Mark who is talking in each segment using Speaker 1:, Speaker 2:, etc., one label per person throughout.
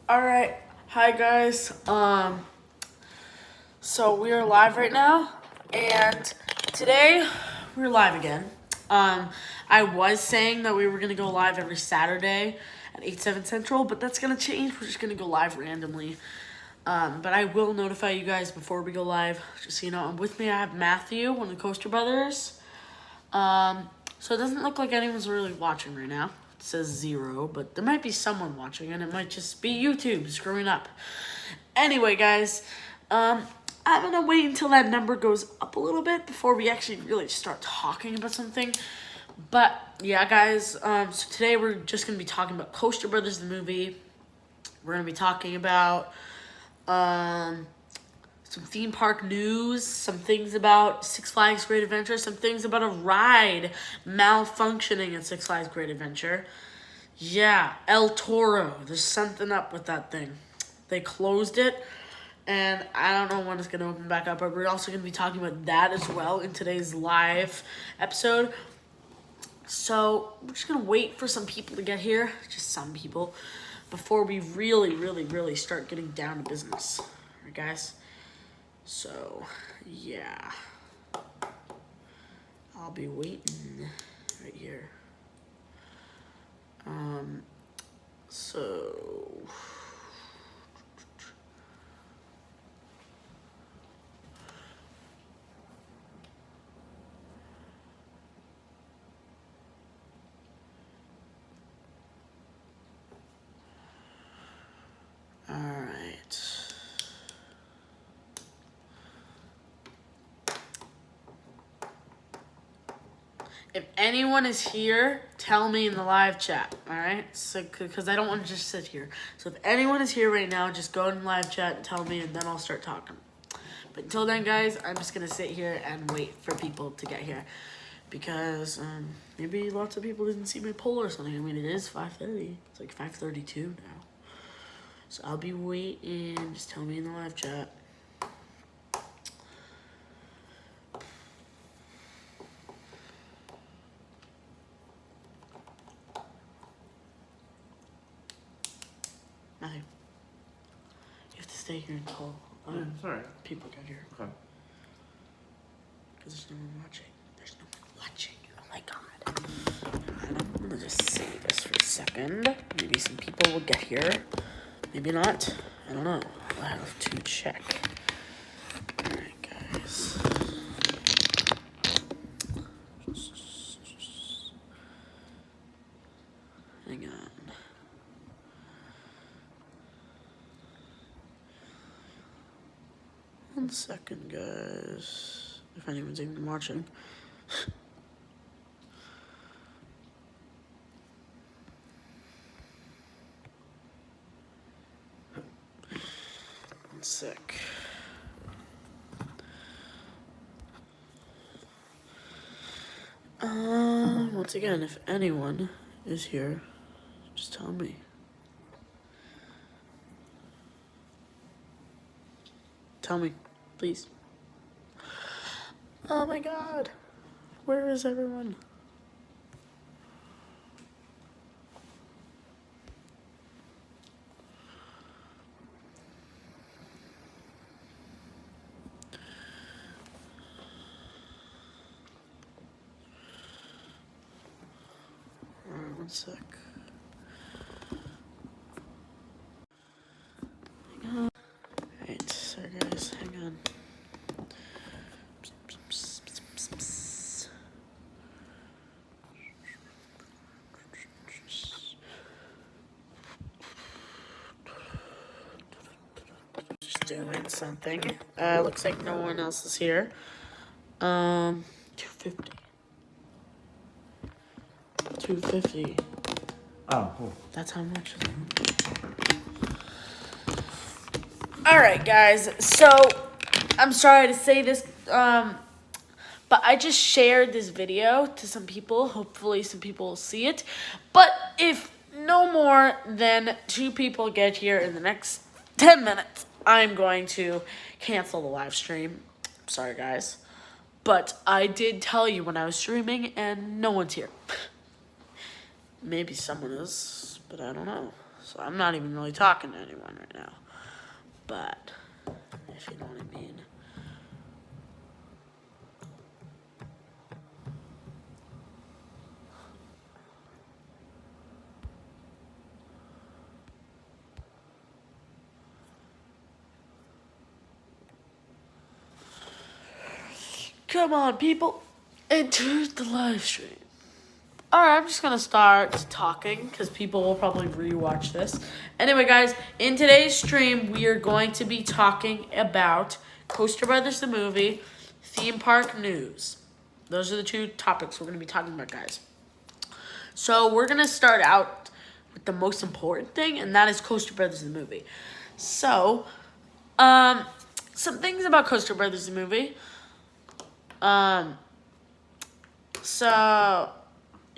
Speaker 1: All right, hi guys. So we are live right now, and today we're live again. I was saying that we were gonna go live every Saturday at 8/7 Central, but that's gonna change. We're just gonna go live randomly. But I will notify you guys before we go live, just so you know. And with me, I have Matthew, one of the Coaster Brothers. So it doesn't look like anyone's really watching right now. It says 0, but there might be someone watching, and it might just be YouTube screwing up. Anyway, guys, I'm gonna wait until that number goes up a little bit before we actually really start talking about something. But yeah, guys, so today we're just gonna be talking about Coaster Brothers the movie. We're gonna be talking about some theme park news, some things about Six Flags Great Adventure, some things about a ride malfunctioning at Six Flags Great Adventure. Yeah, El Toro. There's something up with that thing. They closed it, and I don't know when it's going to open back up, but we're also going to be talking about that as well in today's live episode. So we're just going to wait for some people to get here, just some people, before we really start getting down to business. All right, guys? So, yeah. I'll be waiting right here. So... Alright. If anyone is here, tell me in the live chat, alright? So, because I don't want to just sit here. So if anyone is here right now, just go in live chat and tell me, and then I'll start talking. But until then, guys, I'm just going to sit here and wait for people to get here. Because maybe lots of people didn't see my poll or something. I mean, it is 5:30. It's like 5:32 now. So I'll be waiting. Just tell me in the live chat. Matthew, you have to stay here until
Speaker 2: sorry.
Speaker 1: people get here.
Speaker 2: Okay.
Speaker 1: Because there's no one watching. There's no one watching. Oh my god. And I'm going to just save this for a second. Maybe some people will get here. Maybe not. I don't know. I'll have to check. Alright, guys. Hang on. One second, guys. If anyone's even watching. One sec. Once again, if anyone is here, just tell me. Tell me, please. Oh my god. Where is everyone? Alright, one sec. Alright, sorry guys, hang on. Just doing something. Looks like no one else is here. 250. 250.
Speaker 2: Oh, cool.
Speaker 1: That's how much. Alright, guys. So, I'm sorry to say this, but I just shared this video to some people. Hopefully some people will see it. But if no more than 2 people get here in the next 10 minutes, I'm going to cancel the live stream. Sorry, guys. But I did tell you when I was streaming, and no one's here. Maybe someone is, but I don't know. So I'm not even really talking to anyone right now. But, if you know what I mean. Come on, people. Enter the live stream. Alright, I'm just gonna start talking because people will probably rewatch this. Anyway, guys, in today's stream, we are going to be talking about Coaster Brothers the movie, theme park news. Those are the two topics we're gonna be talking about, guys. So we're gonna start out with the most important thing, and that is Coaster Brothers the movie. So, some things about Coaster Brothers the movie.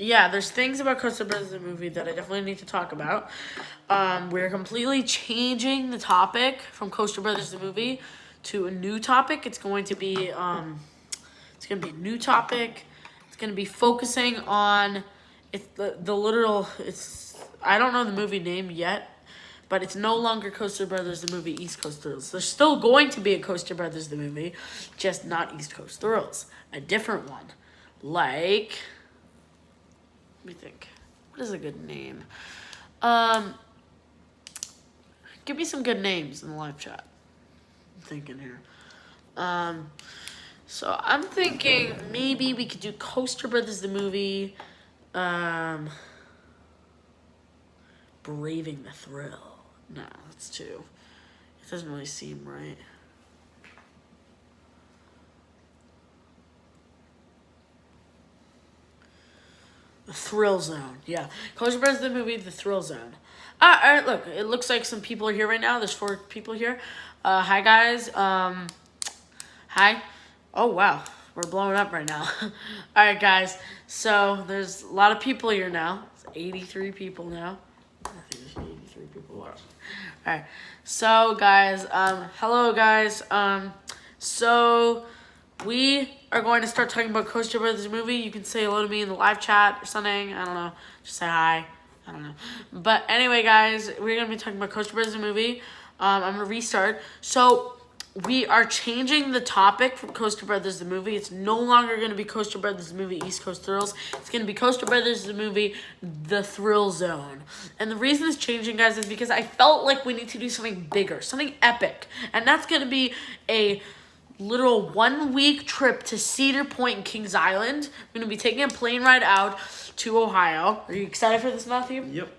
Speaker 1: Yeah, there's things about Coaster Brothers the movie that I definitely need to talk about. We're completely changing the topic from Coaster Brothers the movie to a new topic. It's going to be a new topic. It's going to be focusing on the literal. I don't know the movie name yet, but it's no longer Coaster Brothers the movie East Coast Thrills. There's still going to be a Coaster Brothers the movie, just not East Coast Thrills. A different one, like. Let me think. What is a good name? Give me some good names in the live chat. I'm thinking here. So I'm thinking maybe we could do Coaster Brothers the movie. Braving the Thrill. No, that's too. It doesn't really seem right. The Thrill Zone. Yeah. Coaster Brothers the movie, The Thrill Zone. All right, look. It looks like some people are here right now. There's 4 people here. Hi, guys. Hi. Oh, wow. We're blowing up right now. All right, guys. So, there's a lot of people here now. It's 83 people now. I think there's 83 people watching. All right. So, guys. Hello, guys. So... we are going to start talking about Coaster Brothers movie. You can say hello to me in the live chat or something. I don't know. Just say hi. I don't know. But anyway, guys, we're going to be talking about Coaster Brothers movie. I'm going to restart. So we are changing the topic from Coaster Brothers the movie. It's no longer going to be Coaster Brothers the movie East Coast Thrills. It's going to be Coaster Brothers the movie The Thrill Zone. And the reason it's changing, guys, is because I felt like we need to do something bigger, something epic. And that's going to be a literal 1-week trip to Cedar Point and Kings Island. We're going to be taking a plane ride out to Ohio. Are you excited for this, Matthew?
Speaker 2: Yep.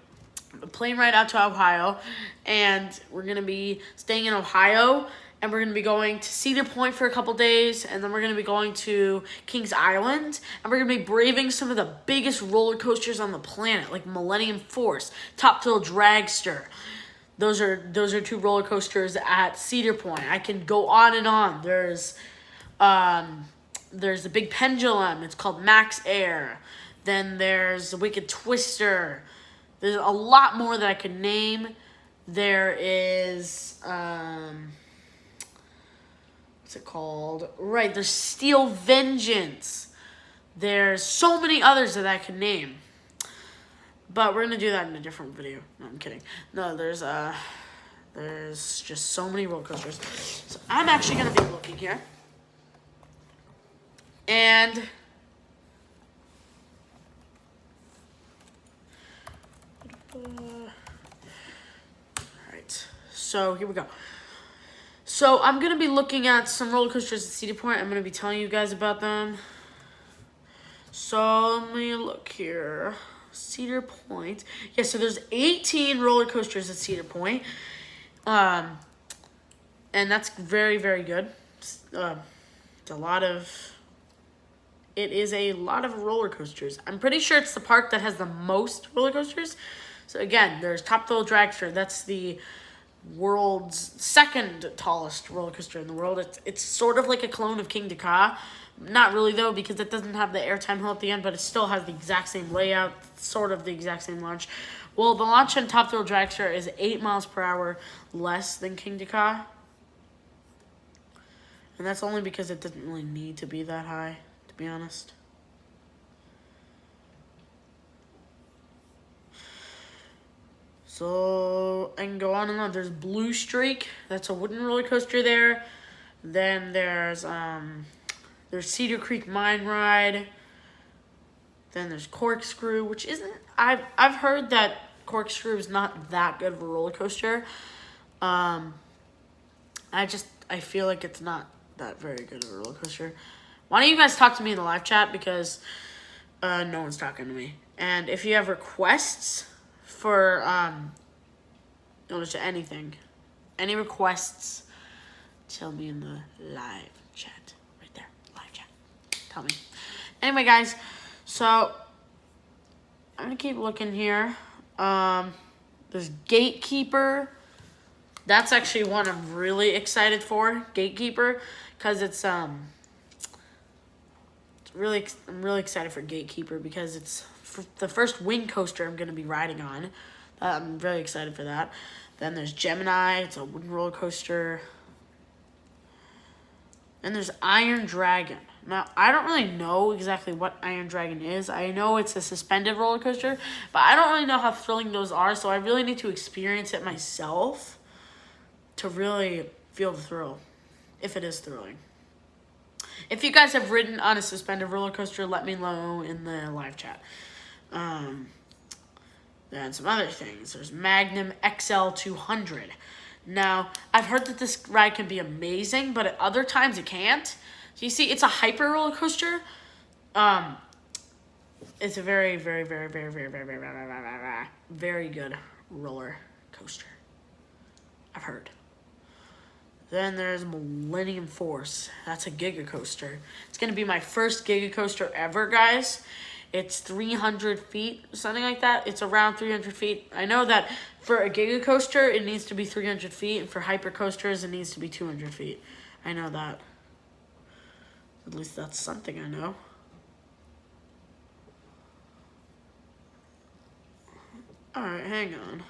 Speaker 1: A plane ride out to Ohio. And we're going to be staying in Ohio. And we're going to be going to Cedar Point for a couple days. And then we're going to be going to Kings Island. And we're going to be braving some of the biggest roller coasters on the planet. Like Millennium Force, Top Thrill Dragster. Those are 2 roller coasters at Cedar Point. I can go on and on. There's the Big Pendulum. It's called Max Air. Then there's the Wicked Twister. There's a lot more that I could name. There is what's it called? Right, there's Steel Vengeance. There's so many others that I could name. But we're going to do that in a different video. No, I'm kidding. No, there's just so many roller coasters. So I'm actually going to be looking here. And alright. So here we go. So I'm going to be looking at some roller coasters at Cedar Point. I'm going to be telling you guys about them. So let me look here. Cedar Point. Yeah, so there's 18 roller coasters at Cedar Point. And that's very, very good. It is a lot of roller coasters. I'm pretty sure it's the park that has the most roller coasters. So again, there's Top Thrill Dragster. That's the world's 2nd tallest roller coaster in the world. It's sort of like a clone of King Dakar. Not really, though, because it doesn't have the airtime hill at the end, but it still has the exact same layout, sort of the exact same launch. Well, the launch on Top Thrill Dragster is 8 miles per hour less than King Dakar. And that's only because it doesn't really need to be that high, to be honest. So I can go on and on. There's Blue Streak. That's a wooden roller coaster there. Then there's Cedar Creek Mine Ride. Then there's Corkscrew, which isn't. I've heard that Corkscrew is not that good of a roller coaster. I feel like it's not that very good of a roller coaster. Why don't you guys talk to me in the live chat, because no one's talking to me. And if you have requests for notice anything, any requests, tell me in the live chat. Right there, live chat. Tell me. Anyway, guys, so I'm gonna keep looking here. There's Gatekeeper. That's actually one I'm really excited for, Gatekeeper, because I'm really excited for Gatekeeper because it's the first wind coaster I'm gonna be riding on. I'm very excited for that. Then there's Gemini. It's a wooden roller coaster. And there's Iron Dragon. Now, I don't really know exactly what Iron Dragon is. I know it's a suspended roller coaster, but I don't really know how thrilling those are, so I really need to experience it myself to really feel the thrill, if it is thrilling. If you guys have ridden on a suspended roller coaster, let me know in the live chat. Then some other things. There's Magnum XL 200. Now, I've heard that this ride can be amazing, but at other times it can't. So you see, it's a hyper roller coaster. It's a very, very, very, very, very, very, very, very, very, very, very good roller coaster. I've heard. Then there's Millennium Force. That's a Giga Coaster. It's going to be my first Giga Coaster ever, guys. It's 300 feet, something like that. It's around 300 feet. I know that for a Giga Coaster, it needs to be 300 feet. And for Hyper Coasters, it needs to be 200 feet. I know that. At least that's something I know. Alright, hang on.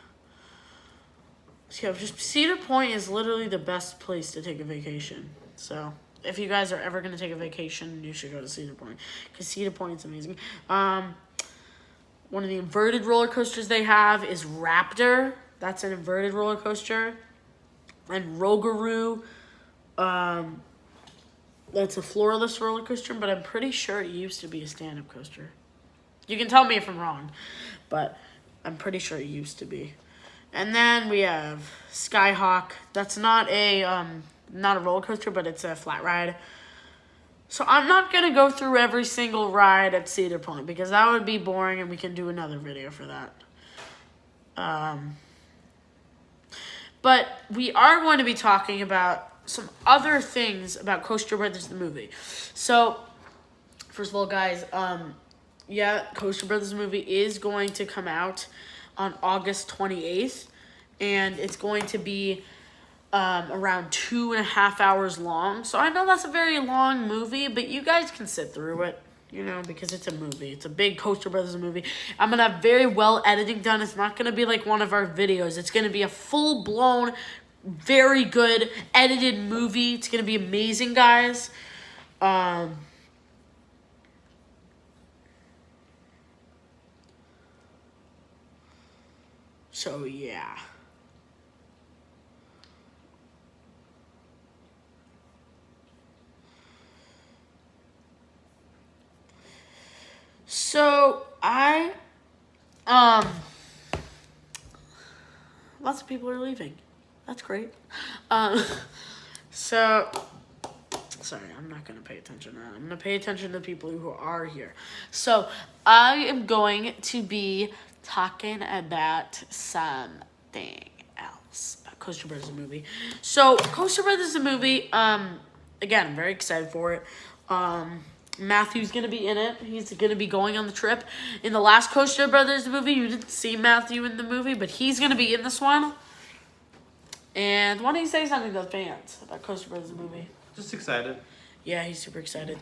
Speaker 1: So yeah, just Cedar Point is literally the best place to take a vacation. So if you guys are ever going to take a vacation, you should go to Cedar Point, because Cedar Point's amazing. One of the inverted roller coasters they have is Raptor. That's an inverted roller coaster. And Rougarou. That's a floorless roller coaster, but I'm pretty sure it used to be a stand-up coaster. You can tell me if I'm wrong, but I'm pretty sure it used to be. And then we have Skyhawk. That's not a roller coaster, but it's a flat ride. So I'm not going to go through every single ride at Cedar Point, because that would be boring, and we can do another video for that. But we are going to be talking about some other things about Coaster Brothers the movie. So, first of all, guys, yeah, Coaster Brothers the movie is going to come out on August 28th, and it's going to be around 2.5 hours long. So I know that's a very long movie, but you guys can sit through it, you know, because it's a movie. It's a big Coaster Brothers movie. I'm going to have very well editing done. It's not going to be like one of our videos. It's going to be a full-blown, very good edited movie. It's going to be amazing, guys. So, yeah. So, lots of people are leaving. That's great. So, sorry, I'm not going to pay attention to that. I'm going to pay attention to the people who are here. So, I am going to be talking about something else about Coaster Brothers the movie. So, Coaster Brothers the movie, again, I'm very excited for it. Matthew's going to be in it. He's going to be going on the trip. In the last Coaster Brothers movie, you didn't see Matthew in the movie, but he's going to be in this one. And why don't you say something to the fans about Coaster Brothers movie?
Speaker 2: Just excited.
Speaker 1: Yeah, he's super excited.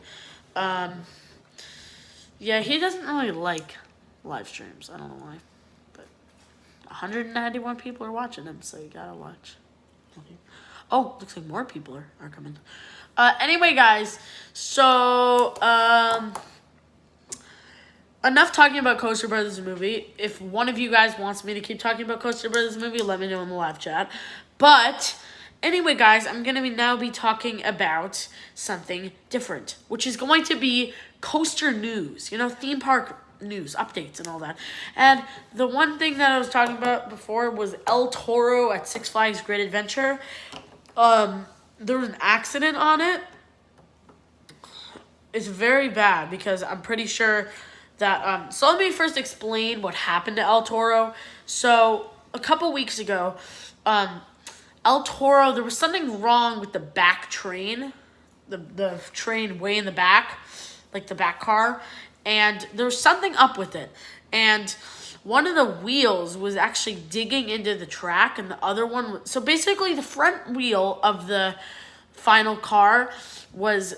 Speaker 1: Yeah, he doesn't really like live streams. I don't know why. But 191 people are watching him, so you gotta watch. Oh, looks like more people are coming. Anyway, guys, so, enough talking about Coaster Brothers the movie. If one of you guys wants me to keep talking about Coaster Brothers the movie, let me know in the live chat. But anyway, guys, I'm going to now be talking about something different, which is going to be coaster news, theme park news, updates, and all that. And the one thing that I was talking about before was El Toro at Six Flags Great Adventure. There was an accident on it. It's very bad because I'm pretty sure that, so let me first explain what happened to El Toro. So a couple weeks ago, El Toro, there was something wrong with the back train, the train way in the back, like the back car, and there was something up with it. And one of the wheels was actually digging into the track, and the other one, so basically the front wheel of the final car was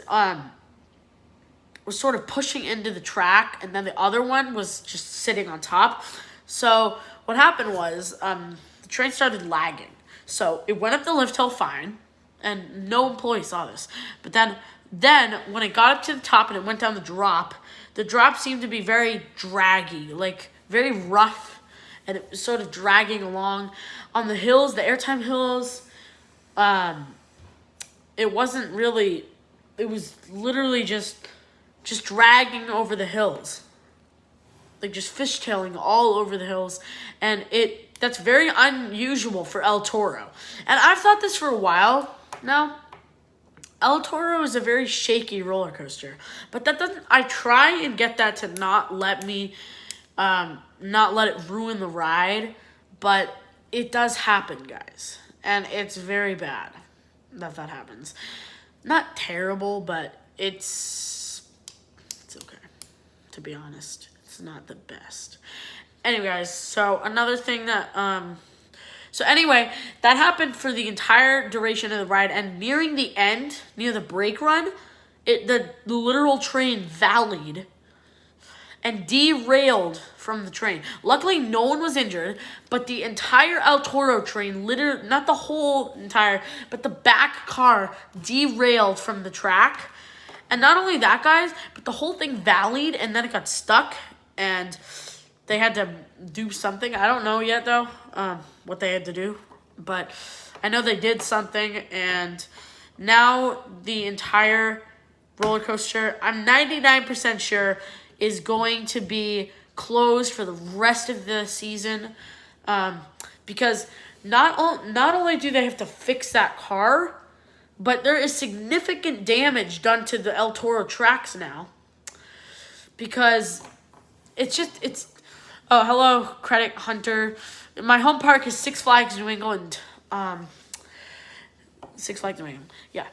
Speaker 1: sort of pushing into the track, and then the other one was just sitting on top. So what happened was the train started lagging. So it went up the lift hill fine, and no employee saw this. But then when it got up to the top and it went down the drop seemed to be very draggy, like very rough, and it was sort of dragging along on the hills, the airtime hills. It wasn't really, it was literally just dragging over the hills, like just fishtailing all over the hills, and that's very unusual for El Toro. And I've thought this for a while now. El Toro is a very shaky roller coaster, but that doesn't. I try and get that to not let me, not let it ruin the ride, but it does happen, guys, and it's very bad that happens. Not terrible, but it's okay. To be honest, it's not the best. Anyway, guys, so another thing that, so anyway, that happened for the entire duration of the ride, and nearing the end, near the brake run, the literal train valleyed and derailed from the train. Luckily, no one was injured, but the entire El Toro train, literally, not the whole entire, but the back car derailed from the track. And not only that, guys, but the whole thing valleyed, and then it got stuck, and they had to do something. I don't know yet, though, what they had to do. But I know they did something, and now the entire roller coaster, I'm 99% sure, is going to be closed for the rest of the season. Because not only do they have to fix that car, but there is significant damage done to the El Toro tracks now. Because oh, hello, Credit Hunter. My home park is Six Flags New England. Six Flags New England. Yeah.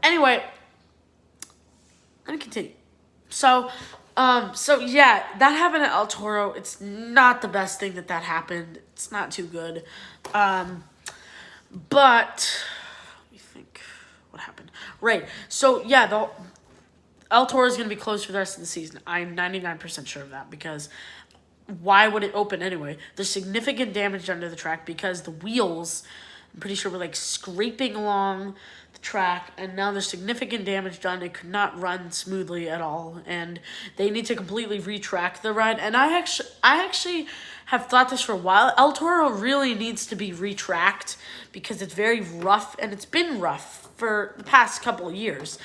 Speaker 1: Anyway, let me continue. So yeah, that happened at El Toro. It's not the best thing that happened. It's not too good. But let me think what happened. Right. So yeah, the El Toro is going to be closed for the rest of the season. I'm 99% sure of that, because why would it open anyway? There's significant damage under the track because the wheels, I'm pretty sure, were like scraping along the track, and now there's significant damage done. It could not run smoothly at all, and they need to completely retrack the ride. And I actually have thought this for a while. El Toro really needs to be retracked because it's very rough, and it's been rough for the past couple of years.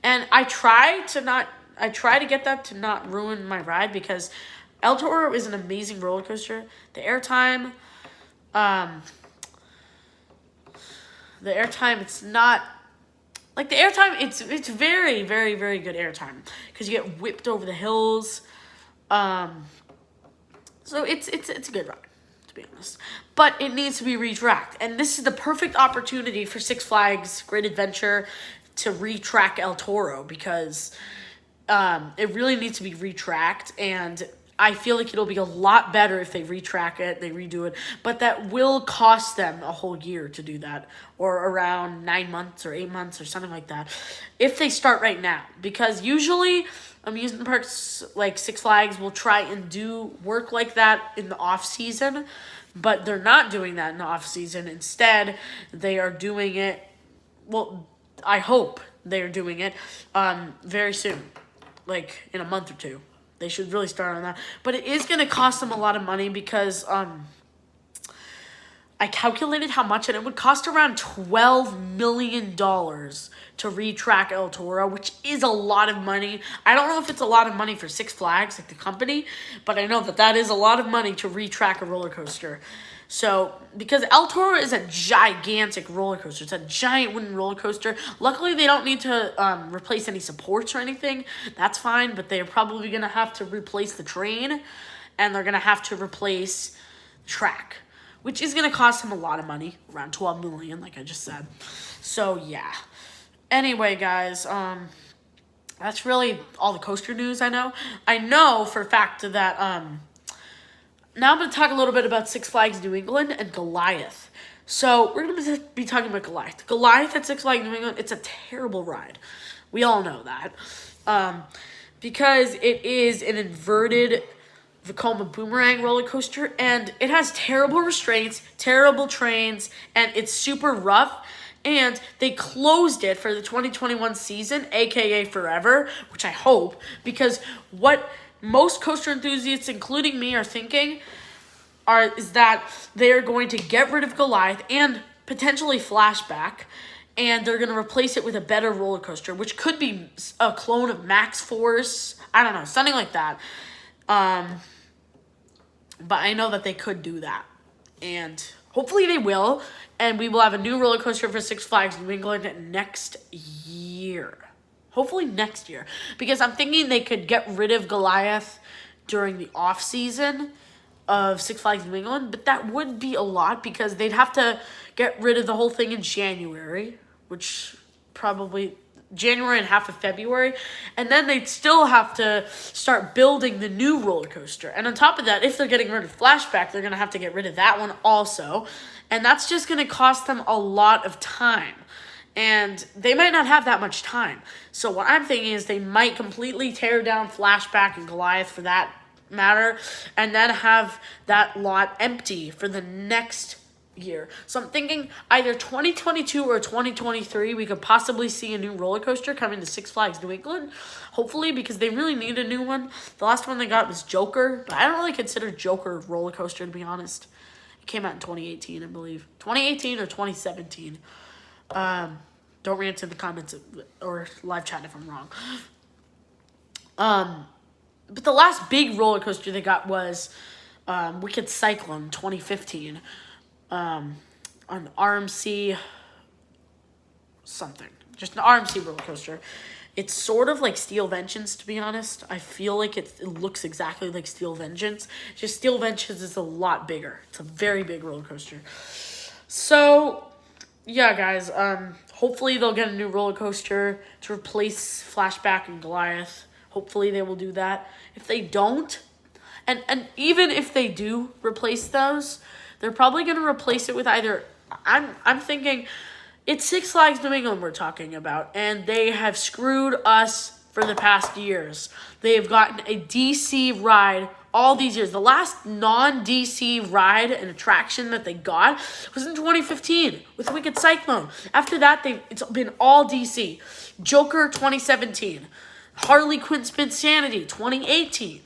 Speaker 1: And I try to get that to not ruin my ride, because El Toro is an amazing roller coaster. The airtime, it's not like the airtime. It's very, very, very good airtime because you get whipped over the hills. So it's a good ride, to be honest. But it needs to be retracked, and this is the perfect opportunity for Six Flags Great Adventure to retrack El Toro, because it really needs to be retracked, and I feel like it'll be a lot better if they retrack it, they redo it, but that will cost them a whole year to do that, or around 9 months or 8 months or something like that, if they start right now, because usually amusement parks like Six Flags will try and do work like that in the off season, but they're not doing that in the off season. Instead, they are doing it, well, I hope they're doing it very soon, like in a month or two. They should really start on that. But it is going to cost them a lot of money because I calculated how much, and it would cost around $12 million to retrack El Toro, which is a lot of money. I don't know if it's a lot of money for Six Flags, like the company, but I know that is a lot of money to retrack a roller coaster. So, because El Toro is a gigantic roller coaster. It's a giant wooden roller coaster. Luckily, they don't need to replace any supports or anything. That's fine, but they're probably going to have to replace the train, and they're going to have to replace the track, which is going to cost them a lot of money, around $12 million, like I just said. So, yeah. Anyway, guys, that's really all the coaster news I know. I know for a fact that now I'm going to talk a little bit about Six Flags New England and Goliath. So we're going to be talking about Goliath. Goliath at Six Flags New England, it's a terrible ride. We all know that. Because it is an inverted Vekoma Boomerang roller coaster, and it has terrible restraints, terrible trains, and it's super rough. And they closed it for the 2021 season, aka forever, which I hope, because what most coaster enthusiasts, including me, are thinking is that they're going to get rid of Goliath and potentially Flashback, and they're going to replace it with a better roller coaster, which could be a clone of Max Force. I don't know, something like that. But I know that they could do that, and hopefully they will, and we will have a new roller coaster for Six Flags New England next year. Hopefully next year. Because I'm thinking they could get rid of Goliath during the off-season of Six Flags New England. But that would be a lot because they'd have to get rid of the whole thing in January. Which probably January and half of February. And then they'd still have to start building the new roller coaster. And on top of that, if they're getting rid of Flashback, they're going to have to get rid of that one also. And that's just going to cost them a lot of time. And they might not have that much time. So what I'm thinking is they might completely tear down Flashback and Goliath for that matter, and then have that lot empty for the next year. So I'm thinking either 2022 or 2023, we could possibly see a new roller coaster coming to Six Flags New England. Hopefully, because they really need a new one. The last one they got was Joker, but I don't really consider Joker a roller coaster, to be honest. It came out in 2018, I believe. 2018 or 2017. Don't rant in the comments or live chat if I'm wrong. But the last big roller coaster they got was Wicked Cyclone 2015 on RMC something. Just an RMC roller coaster. It's sort of like Steel Vengeance, to be honest. I feel like it looks exactly like Steel Vengeance. Just Steel Vengeance is a lot bigger. It's a very big roller coaster. So, yeah, guys. Hopefully they'll get a new roller coaster to replace Flashback and Goliath. Hopefully they will do that. If they don't, and even if they do replace those, they're probably going to replace it with either, I'm thinking, it's Six Flags New England we're talking about, and they have screwed us for the past years. They have gotten a DC ride all these years. The last non-DC ride and attraction that they got was in 2015 with Wicked Cyclone. After that, it's been all DC. Joker 2017. Harley Quinn Spinsanity 2018.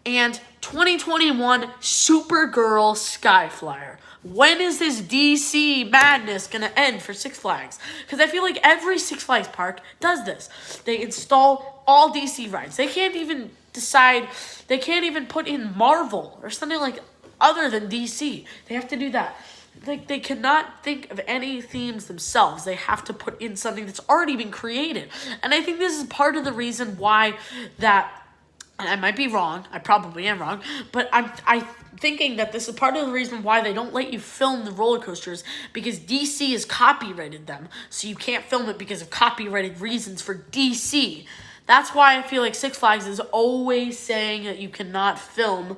Speaker 1: And 2021 Supergirl Skyflyer. When is this DC madness going to end for Six Flags? Because I feel like every Six Flags park does this. They install all DC rides. They can't even decide, they can't even put in Marvel or something like other than DC. They have to do that. Like, they cannot think of any themes themselves. They have to put in something that's already been created. And I think this is part of the reason why that, and I might be wrong, I probably am wrong, but I'm thinking that this is part of the reason why they don't let you film the roller coasters, because DC has copyrighted them. So you can't film it because of copyrighted reasons for DC. That's why I feel like Six Flags is always saying that you cannot film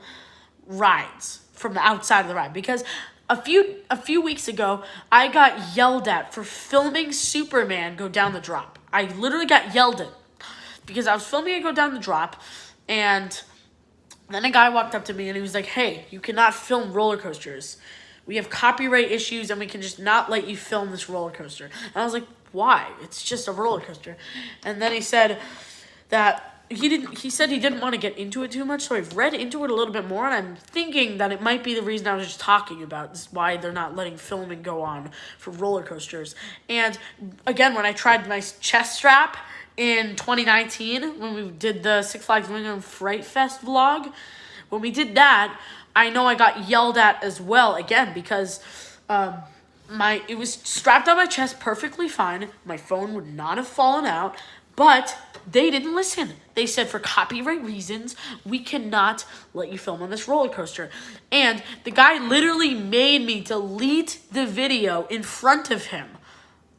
Speaker 1: rides from the outside of the ride. Because a few weeks ago, I got yelled at for filming Superman go down the drop. I literally got yelled at because I was filming it go down the drop, and then a guy walked up to me and he was like, "Hey, you cannot film roller coasters. We have copyright issues and we can just not let you film this roller coaster." And I was like, "Why? It's just a roller coaster." And then he said that he said he didn't want to get into it too much, so I've read into it a little bit more, and I'm thinking that it might be the reason I was just talking about. This is why they're not letting filming go on for roller coasters. And again, when I tried my chest strap in 2019, when we did the Six Flags New England Fright Fest vlog, when we did that, I know I got yelled at as well, again, because it was strapped on my chest perfectly fine. My phone would not have fallen out, but they didn't listen. They said for copyright reasons, we cannot let you film on this roller coaster. And the guy literally made me delete the video in front of him.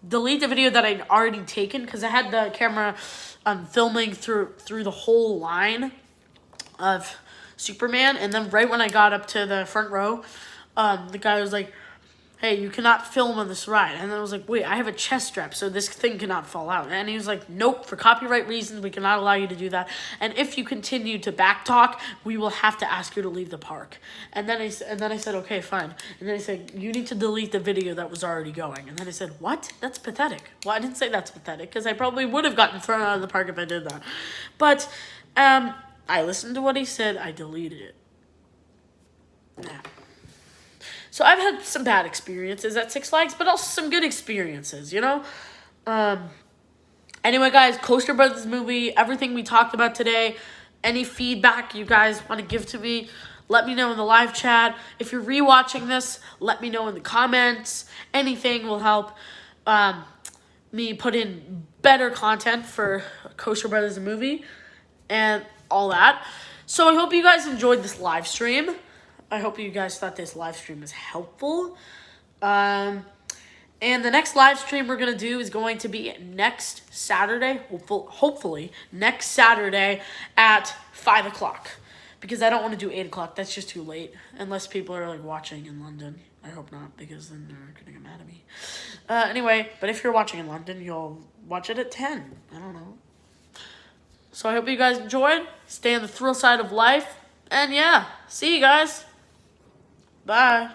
Speaker 1: Delete the video that I'd already taken, because I had the camera filming through the whole line of Superman. And then right when I got up to the front row, the guy was like, hey, you cannot film on this ride. And then I was like, wait, I have a chest strap, so this thing cannot fall out. And he was like, nope, for copyright reasons, we cannot allow you to do that. And if you continue to backtalk, we will have to ask you to leave the park. And then I said, okay, fine. And then he said, you need to delete the video that was already going. And then I said, what? That's pathetic. Well, I didn't say that's pathetic, because I probably would have gotten thrown out of the park if I did that. But I listened to what he said. I deleted it. Yeah. So I've had some bad experiences at Six Flags, but also some good experiences, you know? Anyway, guys, Coaster Brothers movie, everything we talked about today, any feedback you guys want to give to me, let me know in the live chat. If you're rewatching this, let me know in the comments. Anything will help me put in better content for Coaster Brothers movie and all that. So I hope you guys enjoyed this live stream. I hope you guys thought this live stream was helpful. And the next live stream we're going to do is going to be next Saturday, hopefully next Saturday at 5 o'clock. Because I don't want to do 8 o'clock. That's just too late. Unless people are like watching in London. I hope not, because then they're going to get mad at me. Anyway, but if you're watching in London, you'll watch it at 10. I don't know. So I hope you guys enjoyed. Stay on the thrill side of life. And yeah, see you guys. Bye.